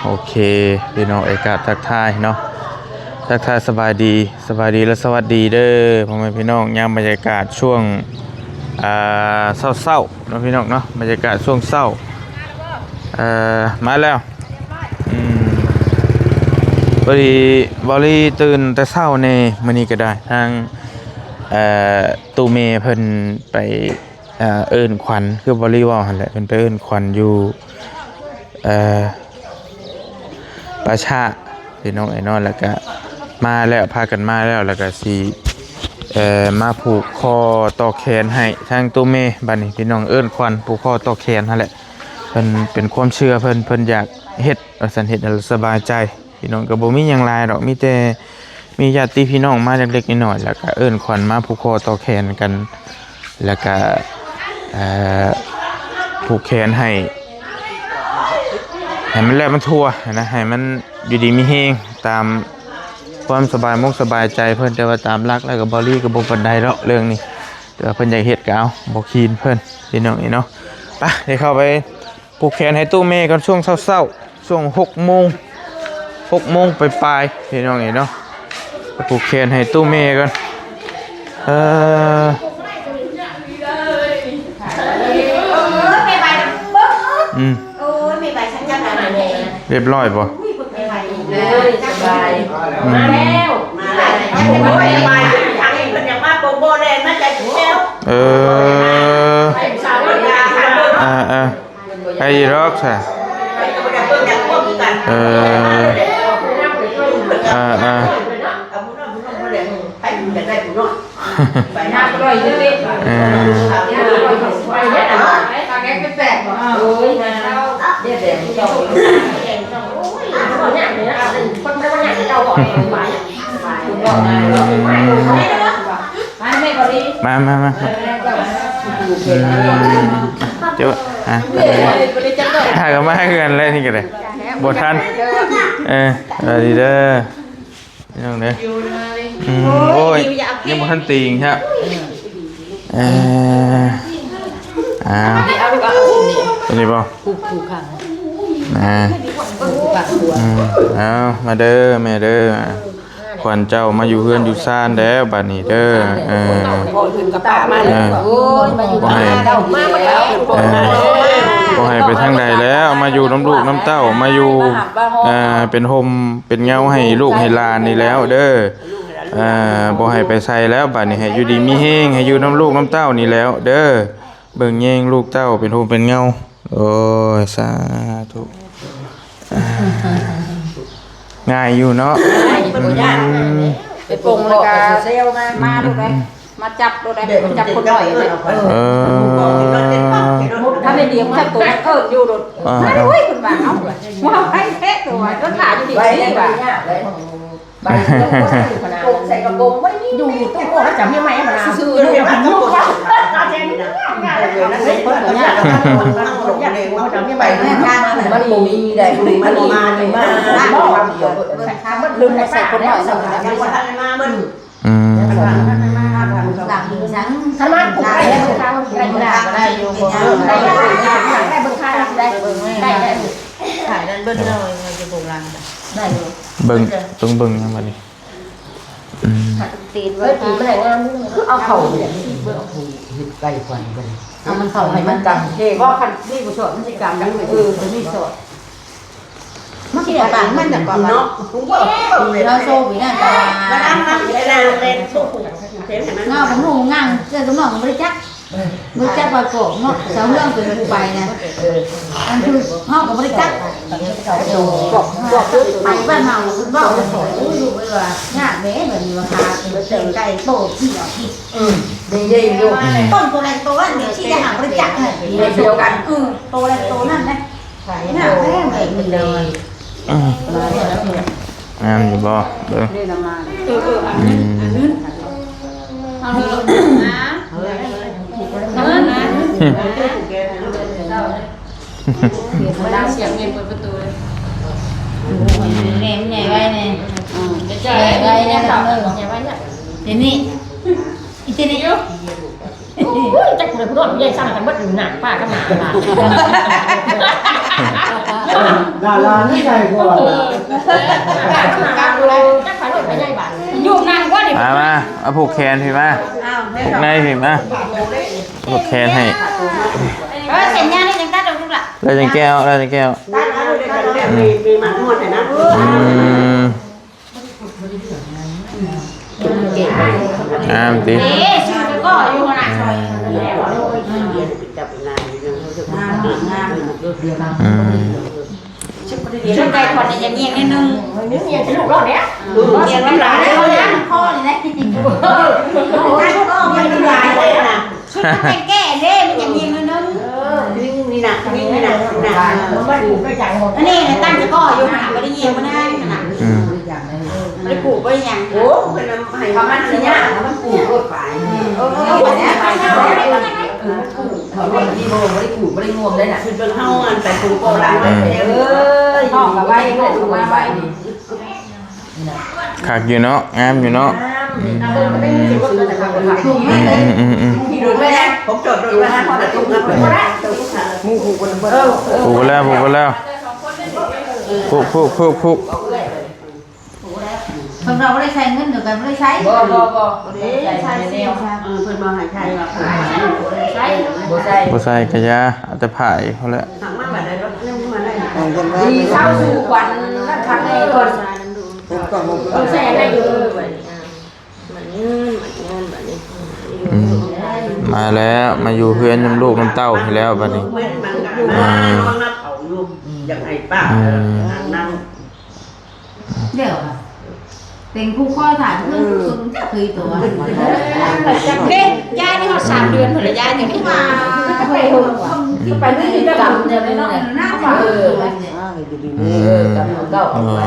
โอเคพี่น้องเอกาทักทายเนาะทักทายสบายดีและสวัสดีเด้อพ่อแม่พี่น้องยามบรรยากาศช่วงเศร้าๆเนาะพี่น้องเนาะบรรยากาศช่วงเศร้ามาแล้วพอดีบอลี่ตื่นแต่เช้าในมื้อนี้ก็ได้ทางตูเมเพิ่นไปเอิ้นขวัญคือบอลี่ว่าหั่นแหละเพิ่นไปเอิ้นขวัญอยู่ประชาพี่น้องไอ้นอนแล้วก็มาแล้วพากันมาแล้วก็สิมาผูกคอต่อแขนให้ทางตูเมบัดนี้พี่น้องเอิ้นขวัญผูกคอต่อแขนนั่นแหละเพิ่นเป็นความเชื่อเพิ่นอยากเฮ็ดสันเฮ็ดแล้วสบายใจพี่น้องก็บ่มีหยังหลายดอกมีแต่มีญาติพี่น้องมาเล็กๆน้อยๆแล้วก็เอิ้นขวัญมาผูกคอต่อแขนกันแล้วก็ผูกแขนให้มันแล้วมันทั่วนะให้มันอยู่ดีมีแฮงตามความสบายใจเพิ่นแต่ว่าตามรักแล้วก็บ่ลี่ก็บ่ปานใดดอกเรื่องนี้แต่ว่าเพิ่นอยากเฮ็ดก็เอาบ่คีนเพิ่นพี่น้องนี่เนาะไปเดี๋ยวเข้าไปผูกแขนให้ตู้เมย์กันช่วงเช้าๆช่วง6 โมงปลายๆพี่น้องนี่เนาะผูกแขนให้ตู้เมย์กันเรียบร้อยป่ะสบายมาแล้วสบายทางนี้เป็นอย่างว่าโบโบแดงมาจากเชียวไอ้รอกใช่ไปหน้าก็ลอยเล็กแปลกๆโอ้ยนะเดี๋ยวเจ้าคนนี้เนี่ยคนไม่ว่าเนี่ยเจ้าบอกไปมาเจ้าหากันมาเกินเลยนี่กันเลยบททันดีเด้อนี่น้องเด้อโอ้ยยังบททันตีงครับตัวนี้ป่ะผูกขังเอามาเด้อแม่เด้อขวัญเจ้ามาอยู่เฮือนอยู่ซ่านแล้วบัดนี้เด้อบ่ให้ไปทางใดแล้วมาอยู่น้ำลูกน้ำเต้ามาอยู่เป็นโฮมเป็นเงาให้ลูกให้หลานนี่แล้วเด้อบ่ให้ไปใส่แล้วบัดนี้ให้อยู่ดีมีแฮงให้อยู่น้ำลูกน้ำเต้านี่แล้วเด้อเบิ่งแยงลูกเต้าเป็นโฮมเป็นเงาโอ้ยสาธุง่ายอยู่เนาะไปปรุงเลยกันเซลมาดูเลยมาจับดูเลยจับคนหน่อยเลยถ้าไม่เดียวจับตัวเอิญอยู่ดูไม่รู้คุณบ่าวว่าให้แท้ตัวก็ถ่ายอยู่ดีเลยบ่ใส่กระโปรงไม่อยู่ตู้โอ้แล้วจับยังไงมาซื้อเลยมันตู้ว่ามันมีได้มันมาลืมใส่คนหน่อยสักหน่อยมาบึ้นสามารถได้ได้อยู่ได้เบิ้งค่าได้ขายนั่นเบิ้งเลยจะโบราณได้อยู่เบิ้งต้องเบิ้งยังไงนี่ตีนไว้ตีนไม่ได้งามคือเอาเข่าเนี่ยเบิ้งเอาใกล้ควันกันเอามันเข่าให้มันกำเท่ว่าคันนี่ผู้ชดมันจะกำดังมันนี่สดมันคิดว่ามันจะกว่าเนาะเราโซ่ไปนั่นแต่ว่าน้ำเวลาเป็นโซ่เงาผมงงเจ้าสมองบริจักว่าโกงเนาะสาวเรื่องเป็นผู้ไปนะอันคือห้องกับบริจักบอกไปบ้านเฮาคุณบอกจะสอนอยู่ไปว่าหน้าแม่เหมือนราคาเป็นไก่โตที่หน่อยดีอยู่ต้นตัวแรงตัวนั้นเนี่ยที่จะหาบริจักเนี่ยเดียวกันตัวแรงตัวนั่นนะหน้าแม่เหมือนเลยอยู่บ่เด้อเสียงเงินเปิดประตูเลยแหนใหญ่ไว้เนี่ยใหญ่ไว้เนี่ยทำเลยใหญ่ไว้เนี่ยเดี๋ยวนี้อีเจนี่จักรเลยพูดว่าใหญ่สั่งกันบัดอยู่หนักป้าก็หนัก ดารานี่ใหญ่กว่า อยู่นานกว่าดิ มาเอาผูกแขนพี่มาผูกในพี่มาผูกแขนให้ เสร็จงานนี่ยังตัดลูกล่ะ แล้วจังแก้วมีมันนวดนะ งามติ ชื่อก็อยู่ขนาด จับงานงาน ชุดใจคนเนี่ยเงียบนิดนึง เงียบลูกเราเนี้ยเงียบน้ำลายเลยพ่อนี่แหละชุดแก่เด้มันเงียบนิดนึงนี่นะไม่ผูกไม่จังหมด อันนี้ตั้งจะก็อยู่ขนาดไม่ได้เงียบไม่ได้ขนาดไม่ได้ผูกไม่ได้ยัง โอ้เป็นให้เขามันสิเนี่ยมันผูกรถไปแบบนี้เขาไม่ได้โบไม่ได้ผูกไม่ได้งวมเลยน่ะคือเป็นเฮาอันไปผูกโบราณห้องกับใบเลยถูกมาใบนี่ คักอยู่เนาะงามอยู่เนาะ ที่ดูไม่ได้ผมจดดูนะพอแต่ตุ้งกันไปมูผูกกันเบอร์ ผูกแล้วผูก คนเราไม่ได้ใช้เงินเดียวกันไม่ได้ใช้ บ่ใช้แนวเพิ่นบ่ให้ใช้ว่าใช้บ่ใช้ บ่ใส่กระยาเอาแต่ผายเขาแล้ว ทางมาบัดได้รถนึงมาได้ ดี เข้าสู่ควันนั่นคันให้ก่อน ก็ แซ่ได้อยู่ มาแล้วมาอยู่เฮือนน้ำลูกน้ำเต้าให้แล้วบัดนี้ มันนอนนับเขาอยู่อย่างไอ้ป้านั่ง เดี๋ยวเป็นผู้ข้อถ่ายเพื่อนคุณจะเคยตัวเด็กยายนี่เขา3 เดือนผลยายอย่างนี้มาไปนี่จะกลับจะไม่ต้องหน้าฝ่ากับเก่าออกมา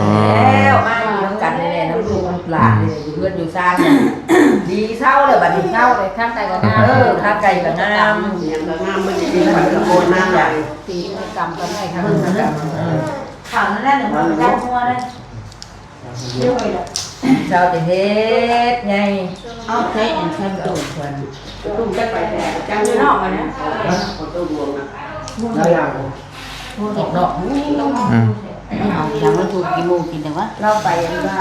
แล้วมาอยู่น้ำกันแน่น้ำลูกน้ำปลาอยู่เพื่อนอยู่ซ่านดีเศร้าเลยบัดนี้เศร้าเลยข้างไก่กับงามข้างไก่กับงามอย่างกับงามมันดีกว่าตะโกนน้ำใหญ่ตีกำกันได้ครับข่าวนั่นแหละเนี่ยมันได้หัวได้เจ้าจะเฮ็ดไงเอาใช้อันใช้ตุ้มคนตุ้มจะไปแต่จังอยู่นอกกันนะตุ้มรวมนะ ได้ยัง ตกดอก เอาอย่างว่าถูกกี่โมงกินแต่ว่า เราไปว่า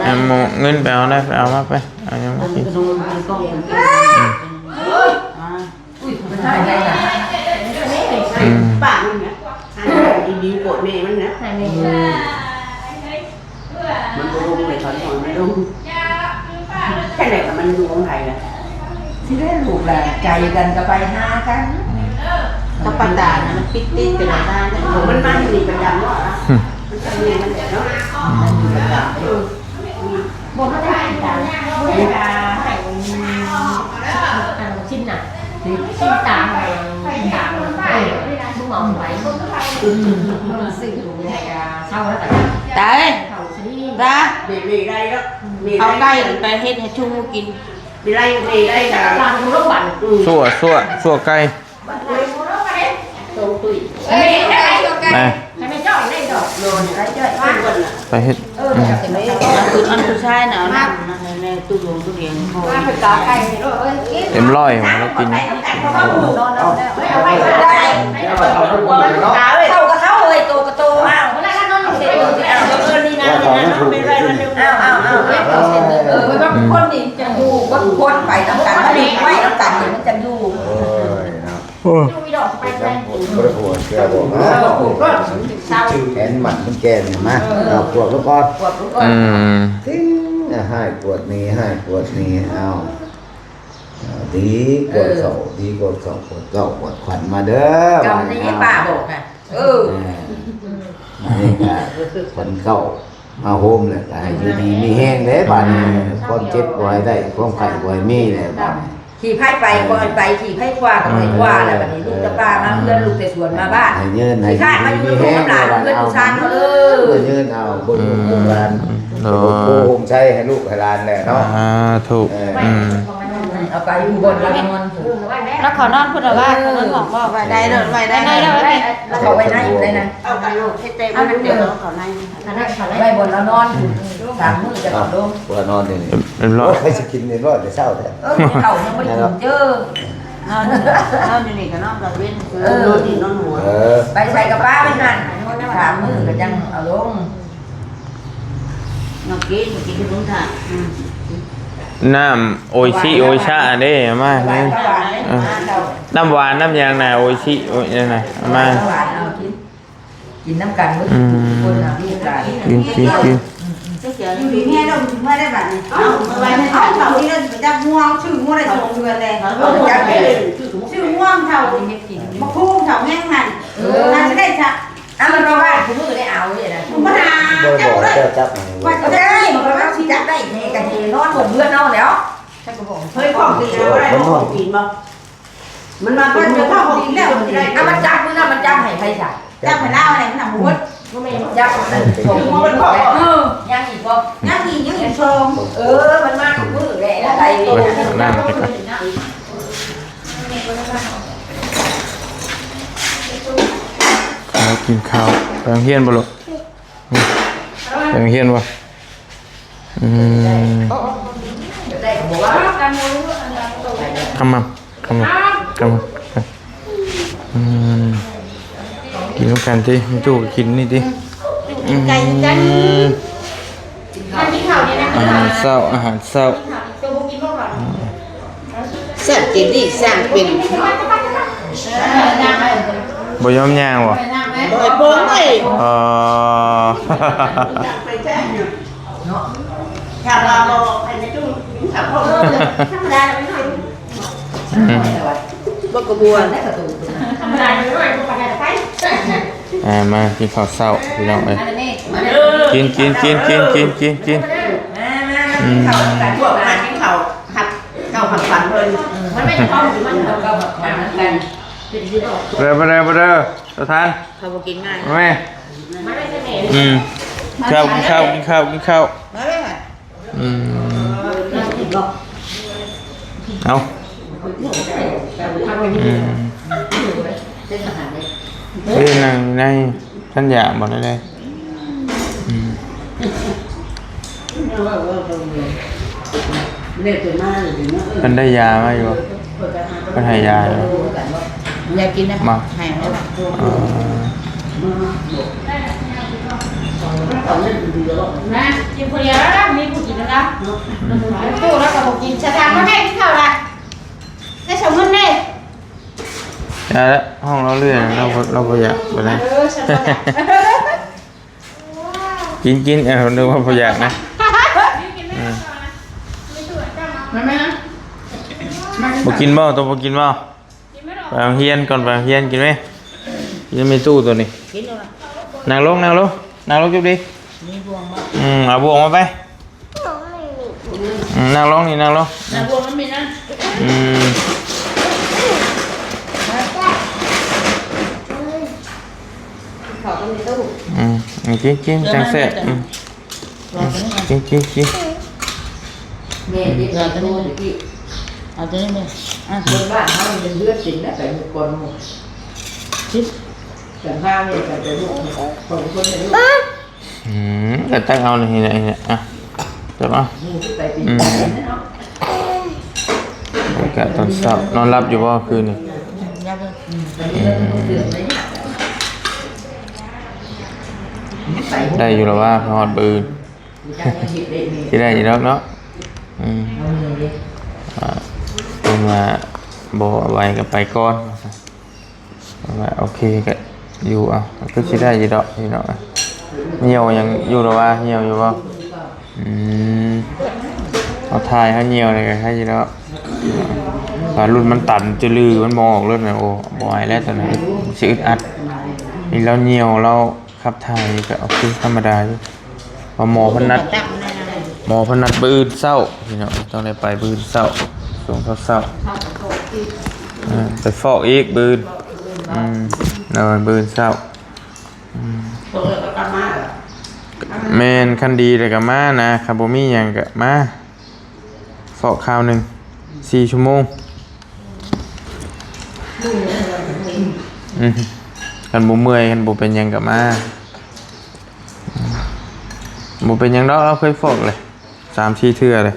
เอาเงินไปเอาได้ไปเอามาไปเอายังมากิน กระดูกมันก็เป็นมันใช่ไงนะปากมันเนี่ยอันดีโกรธแม่มันนะมันรุมเลยถอนมันรุมแค่ไหนกับมันรุมไทยนะที่ได้ลูกแหละใจกันก็ไปหากันถ้าปันดานะมันติดเป็นอะไรได้มันมาที่นี่ประจำเนาะมันจะมีมันเนาะบนได้ดาเวลาให้ชิ้นน่ะชิ้นตาไปทุกหมองไปสิ่งนี้เช่าแล้วแต่ตายตามีได้แล้วเอาไก่ไปเฮ็ดให้ชุ่มกินมีได้แต่ร้านรถบั่นสั่วไก่ ไป ไป เจ้าได้ดอกโยนได้เจ้า ไปเฮ็ด อันผู้ชายน่ะนั่นในตู้ลงตู้เรียนเขา มาเป็นตาไก่เต็มร้อยของเรากิน เข้ากับเข้าเลยโตกับโตอ้าวแล้วก็นอนเสร็จนี่นะเป็นไรมันอ้าวบางคนนี่จะอยู่บางคนไปต้องการไม่ต้องการมันจะอยู่ โอ้ ไปจำผมก็ปวดแกบอกแขนหมัดมันแกนมาเอาปวดแล้วก็ ทิ้งให้ปวดนี้ให้ปวดนี้เอาดีกดเข่าดีกดเข่าปวดเข่าปวดขวัญมาเด้อก ำนี้ป้าบอกอ่ะนี่ก็ขวัญเข่ามาโฮมเลยก็ให้อยู่ดีมีแห้งเด้บ้านนี้ความเจ็บป่วยได้ความไข้ป่วยมีเลยบ้านนี้ ขี่ไพ่ไปก่อนไปขี่ไพ่กว่ากับไพ่กว่าแล้วแบบนี้ลูกจะป้ามาเพื่อนลูกแต่สวนมาบ้าน ให้เงินให้ ข้ามาอยู่กับน้ำหลานเพื่อนผู้ชายเขาเลย เงินเอาบนโบราณโอ้โหใช้ให้ลูกให้หลานแหละเนาะ ถูก เอาไปอยู่บนแล้วนอน แล้วเขานอนพูดว่าเขานอนบอกว่าไว้ได้เด้อไว้ได้เด้อ เขาไว้ในอยู่เลยนะเอาไปลูกให้เต็มมันเดี๋ยวเขาในไว้บนแล้วนอน3 มื้อจะนอนลง ว่านอนนี่ เรียบร้อย ให้สิกินนี่รอดได้เช้าแท้ เขายังไม่ถึงเจอน อนอยู่นี่ก็นอนกับเว้น นอนดีนอนหัว เออ ไปใส่กับป้าเป็น น้ำโออิชิโออิชาเด้เอามาเนี่ยน้ำหวานน้ำยางน่ะโออิชิโอ้ยนั่นน่ะเอามา กินน้ำกันมื้อคนน่ะลูกหลาน กิน อยู่ดีแม่เราถึงมาได้แบบนี้เอาไว้ให้เขาเขาที่เราจะม่วงชื่อม่วงได้2 เดือนเลยชื่อม่วงเท่ามาคู่เท่าแง่งหันน่าจะได้จ้ะ มันก็ว่าคุณมือได้เอาเนี่ยนะ ผมมาหา บ่ได้ เจ้า บอก เลย เจ้าจับมา ว่าจะได้มันก็ว่าสิจับได้แม่กันทีนอนผมเพื่อนนอนแล้วฉันก็บอก เฮ้ยของตีนะอะไรของตีบ่มันมาเป็นเจ้าของตีแล้วมันได้ มันจับมื้อนั้นมันจับให้ไผจ้ะ เจ้าไปเล่าอะไรมันหนักหัว จับส่งมือมันขอยังอีกบ่ ยังกินยังกินชม มันมาทุกมื้อแหละอะไร เว้ยเอาน้ำไปก่อนกินข้าวไปโรงเรียนบ่ลูกไปโรงเรียนบ่ได้บอกว่า คำมั่งกินน้ำกันดิมันจู่กินนี่ดิ ไก่กัน อาหารเศร้า แซ่บเจดีสร้างเป็น บ่ยอมย่างบ่ โดยโป้งเลย ชาวเราไอ้จุ้งชาวพ่อธรรมดาไม่ค่อยบ่กระบวนธรรมดาไม่ค่อยบ่ปานใดไป มากินข้าวเศร้าพี่น้องเอ้ยกิน มาข้าวกันพวกอาหารกินข้าวหักข้าวผัดฝันเพิ่นมันไม่ชอบมันก็แบบเหมือนกัน เด้อตัวทาน เขาบ่กินง่าย แม่ข้าวกินข้าว มาเลยค่ะ เอาในท่านอยากบอกได้เลยมันได้ยาไหมอยู่มันให้ยาอยู่ อยากกินนะ มา ให้แล้ว นะกินคนเดียวแล้วมีผู้กินแล้วนะตู้แล้วก็บอกกินชะทางมาแม่กินข้าวละได้สมมุติเนี่ย ยาแล้วห้องเราเลื่อนเราพยากไปเลยกินดูว่าพยากนะบอกกินบ่ตัวบอกกินบ่ไปเฮียนก่อนไปเฮียนกินไหมยังมีตู้ตัวนี้นั่งลงจุบดิเอาบวงมาไปนั่งลงนี่นั่งลง น้ำบวงมันมีนะกินจังแซ่กิน แม่ที่เราจะรู้ที่ เอาตัวนี้ไปคนบ้านเขาเป็นเลือดจริงนะแต่ก่อนหมดชิดแต่ข้าวเนี่ยแต่ลูกคนในลูก แต่ตั้งเอาในนี่อ่ะจับเอา ไปปีนเนาะ กะตอนเช้านอนรับอยู่บ่คืนนี่ได้อยู่แล้วว่าพอดบืนที่ได้อยู่แล้วเนาะเป็นมาบ่ไว้ก็ไปก่อนว่าโอเคก็อยู่อ่ะก็สิได้อยู่ดอกพี่น้องเหี่ยวยังอยู่แล้วว่าเหี่ยวอยู่บ่เอาทายให้เหี่ยวเลยก็ให้อยู่แล้วรุ่นมันตันจะลือมันมองออกเลยนะโอ้บ่อยแล้วตอนนี้สิอึดอัดนี่เราเหี่ยวเราขับถ่ายก็โอเคธรรมดาอยู่พอหมอพนัดปืนเศร้าพี่น้องต้องได้ไปปืนเศร้าส่งเศร้าไปฟอกอีกปืนนอนปืนเศร้าแมนคันดีเลยกับมานะคาร์โบมี่ยังกับมาฟอกข้าวหนึ่ง4 ชั่วโมงกันบุเมื่อยกันบุเป็นยังกับมาบุเป็นยังดอกเราเคยฟอกเลย3-4 เทื่อเลย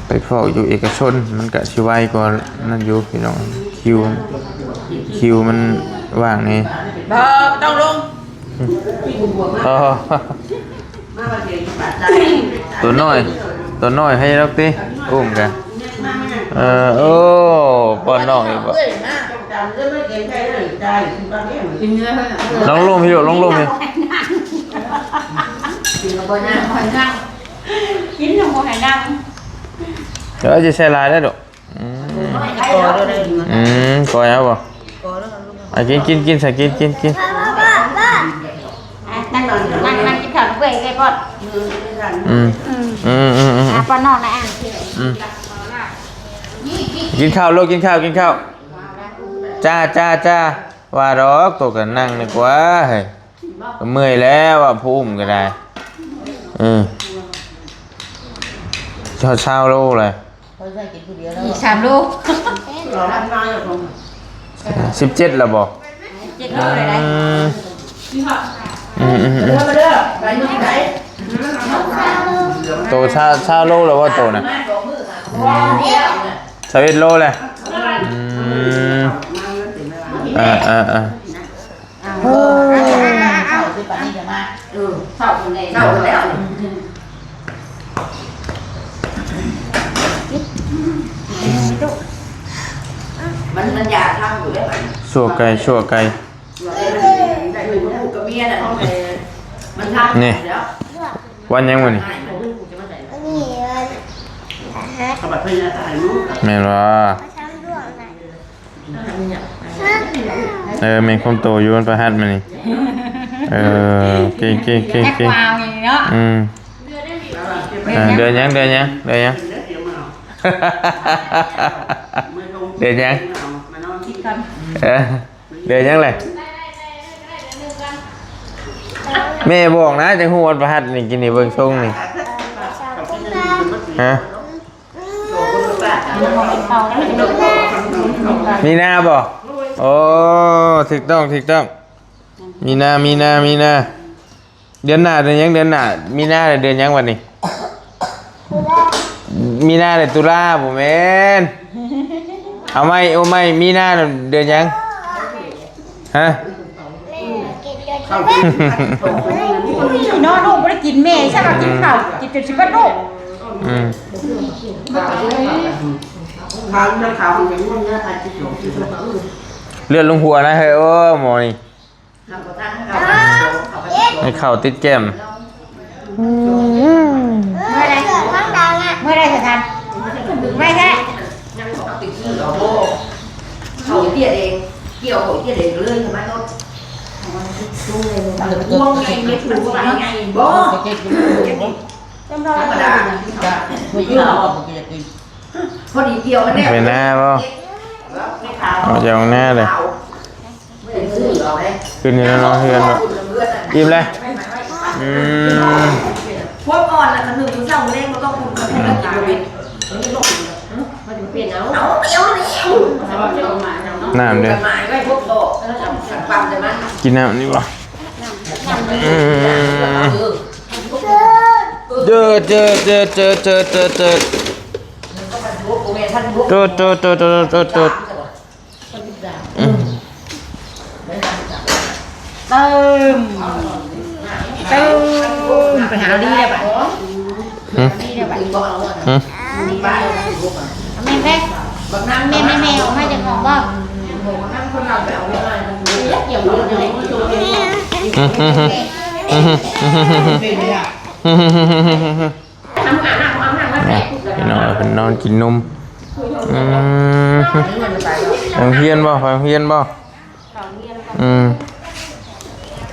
ไปฟอกอยู่เอกชนมันก็ชิไวกว่านั่นอยู่พี่น้องคิวมันว่างนี่ต้องลง อ๋อตัวน้อยให้รักติอุ้มกันโอ้ป้อนน้องอีกบ่ลองลงพี่ลงพี่ กินแล้วบ่นะ หอยนางกินของหอยนาง เดี๋ยวจะใช้ลายได้ดอกก่อยเอาบ่กินใส่กินนั่งกินข้าวเว้ยเลยพ่อป้อนน้องนะกินข้าวลูกกินข้าวจ้าว่าดอกตกกันนั่งดีกว่าเฮ้ยเมื่อยแล้วว่าพุ่มก็ได้เช้าโลเลย อีก3 ลูก 17แล้วบ่ 7 ลูกเลยได้ โตเช้าโลแล้วว่าโตน่ะ11 โลเลยมันอยากทำอยู่ได้ไหม ชั่วไก่ ได้อยู่กับเมียน่ะมันทำแล้ว วันยังวันนี้แม่นว่าแม่งคมโตอยู่บนประหัตมานี่เก่งแอควาวอย่างนี้เนาะเดือนยังเดือนยังเเลยแม่บอกนะจังหัวประหัตนี่กินนี่เบิ่งทรงนี่ฮะมีหน้าบ่โอ้ถูกต้องมีหน้าเดือนหน้าเดือนยังเดือนหน้ามีหน้าเดือนยังวันนี้มีหน้าเดือนตุลาบ่แม่นเอาไม่มีหน้าเดือนยังฮะน้องลูกไม่ได้กินแม่ใช่ป่ะกินข้าวกินจน11 ลูกเลือดลงหัวนะเฮ้ยโอ้หมอนี่ให้เข่าติดแก้มเมื่อไรจะทันไม่ใช่ เขาเตี้ยเองเกี่ยวเขาเตี้ยเองเลยทำไมรถวงไงไม่ถูกว่าไงบ่จำได้ธรรมดาพอดีเกี่ยวกันแน่ ไปหน้าป่ะเอาจากหน้าเลยขึ้นอยู่แล้วน้องเฮือนแบบอิ่มเลยพวกอ่อนน่ะมันหนึ่งถึงเจ้าเล่นมันต้องคุณกับพี่กินโดยมันจะเปลี่ยนเอาเปลี่ยนน้ำเด้อ หมายไว้พวกโตสั่งปั๊มได้มั้ยกินน้ำนี่ป่ะเจอไปหาดีเลยป่ะดีเลยป่ะแม่แม่ออกมาจากของบ้างเกี่ยวกับอะไรพี่น้องเป็นนอนกินนมฟังเฮียนบ่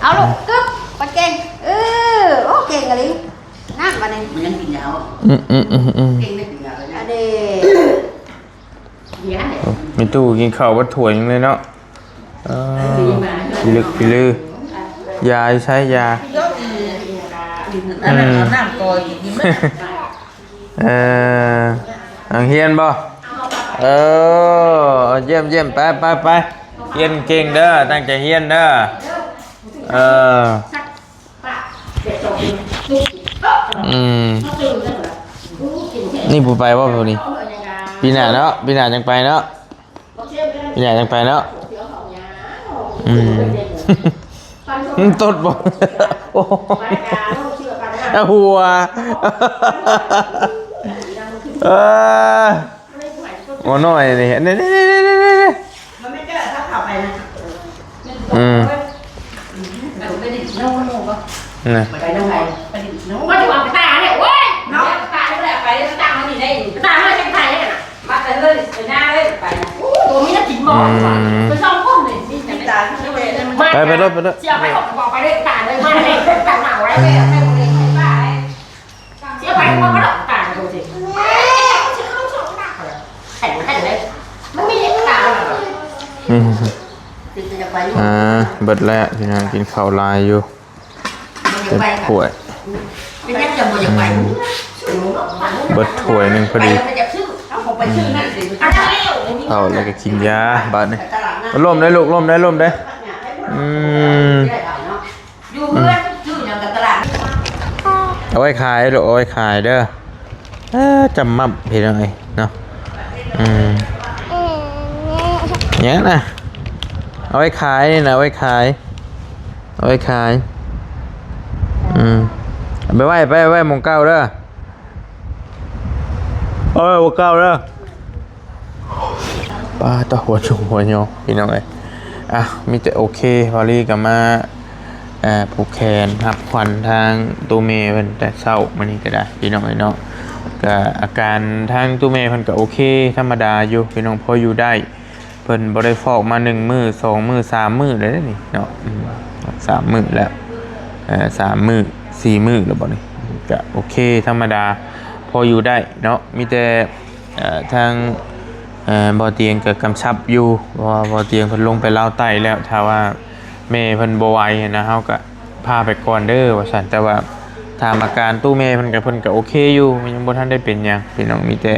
เอาลูกกึ๊บปะเก่งโอ้เก่งอะไรนั่งมาเนี่ยมันยังกินยาวเก่งได้กินยาวเลยนะ เด้มีตู้กินข้าววัดถั่วยังเลยเนาะพิลือยาใช้ยาน้ำกอยกินมั้ยเฮียนบ่เยี่ยมไปเฮียนเก่งเด้อตั้งใจเฮียนเด้อนี่ผู้ไปว่าผู้นี้ปีหน้าเนาะปีหน้าจังไปเนาะ ตดบ่โอ้หัวโอ้น้อยนี่นี่ มันไม่เจอถ้าเข้าไปนะ ไปดิโน่โน่ก็ นะ ไปยังไง ไปดิโน่ก็จะวางตาเนี่ยเว้ยเนาะตาเลยไปตามันนี่ได้ตามันจะไปเนี่ยมาแต่เลยไปหน้าเลยไปตัวมีน่ากินมองว่ะไปซ่อมก้มเลยนี่ตาที่เวรไปรถเสียไปบอกไปเลยตาเลยมาเลยตาหนาวอะไรเลยไม่คนเลยใช่ป่ะเสียไปว่าก็ดอกตาดูสิแข็งแข็งเลยมันไม่เล็กตาจะไป เบิดแล้วพี่น้องกินข้าวลายอยู่เป็นถ้วยเบิดถ้วยหนึ่งพอดีเอาแล้วก็กินยาบาดนี่ล่มได้ลูกล่มได้ อยู่เพื่อนชื่ออย่างกับตลาด เอาไว้ขายลูกเอาไว้ขายเด้อจำมั่มพี่น้องไอ้เนาะเนี้ยนะเอาไว้ขายนี่นะเอาไว้ขายไปไว้หมองเก้าเด้อหมองเก้าเด้อป้าตะหัวจุ่มหัวโยพี่น้องเอ้ยมีแต่โอเควอลลี่กับมาผูกแขนพักผ่อนทางตูเมย์เป็นแต่เศร้ามันนี่ก็ได้พี่น้องเอ้ยเนาะก็อาการทางตูเมย์เพิ่นก็โอเคธรรมดาอยู่พี่น้องพออยู่ได้เพิ่นบ่ได้ฟอกมา1 มื้อ2 มื้อ3 มื้อเลยนี่เนาะ3 มื้อแล้ว3 มื้อ4 มื้อแล้วบ่นี่ก็โอเคธรรมดาพออยู่ได้เนาะมีแต่ทางบ่อเตียงก็กำชับอยู่ว่าบ่อเตียงเพิ่นลงไปเล่าไต้แล้วถ้าว่าแม่เพิ่นบ่ไหวนะเฮาก็พาไปก่อนเด้อว่าซั่นแต่ว่าถ้าอาการตู้แม่เพิ่นก็โอเคอยู่ยังบ่ทันได้เป็นหยังพี่น้องมีแต่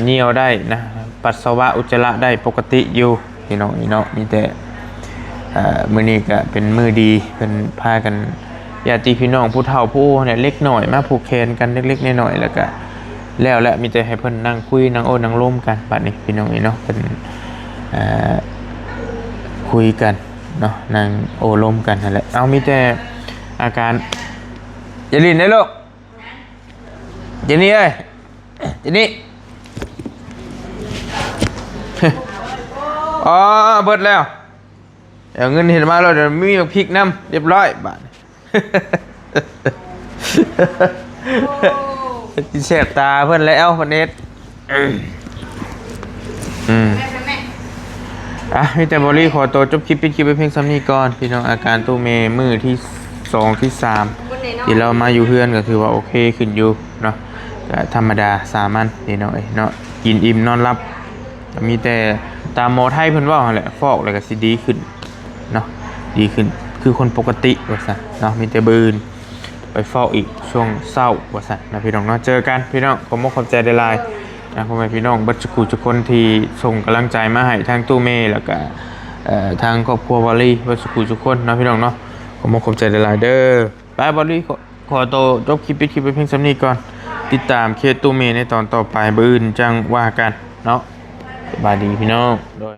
เหนียวได้นะปัสสาวะอุจจาระได้ปกติอยู่พี่น้องนี่เนาะมีแต่มื้อนี้ก็เป็นมื้อดีเพิ่นพากันญาติพี่น้องผู้เฒ่าผู้เนี่ยเล็กน้อยมาผูกแขนกันเล็กๆน้อยๆแล้วก็แล้วแหละมีแต่ให้เพิ่นนั่งคุยนั่งโอ้นั่งร่วมกันบัดนี้พี่น้องนี่เนาะเป็นคุยกันเนาะนั่งโอ้ร่วมกันนั่นแหละเอามีแต่อาการอย่าลิ้นได้ลูกเจนี่เอ้ยเจนี่ อ๋อเบิดแล้วเดี๋ยวเงินเห็นมาแล้วเดี๋ยวมีพริกน้ำเรียบร้อยบาทกินแสบตาเพื่อนแล้วพันเนตมีแต่บอลี่ขอตัวจบคลิปเป็นคลิปไปเพียงซ้ำนี้ก่อนพี่น้องอาการตู้เมย์มือที่2ที่3ที่เรามาอยู่เพื่อนก็ถือว่าโอเคขึ้นอยู่เนาะธรรมดาสามัญพี่น้องเนาะกินอิ่มนอนรับมีแต่ตามหมอไทยเพิ่นว่าแหละฟอกแล้วก็สิดีขึ้นเนาะดีขึ้นคือคนปกติว่าซั่นเนาะมีแต่บืนไปฟอกอีกช่วงเช้าว่าซั่นนะพี่น้องเนาะเจอกันพี่น้องขอบใจได้หลายนะพ่อแม่พี่น้องบัดทุกคนที่ส่งกำลังใจมาให้ทางตู้เมย์แล้วก็ทางครอบครัววอลลี่บัดทุกคนนะพี่น้องเนาะขอบใจได้หลายเด้อไปวอลลี่ขอตัวจบคลิปไปเพียงซ้ำนี้ก่อนติดตามเคสตู้เมย์ในตอนต่อไปบืนจังว่ากันเนาะสบายดีพี่น้องโดย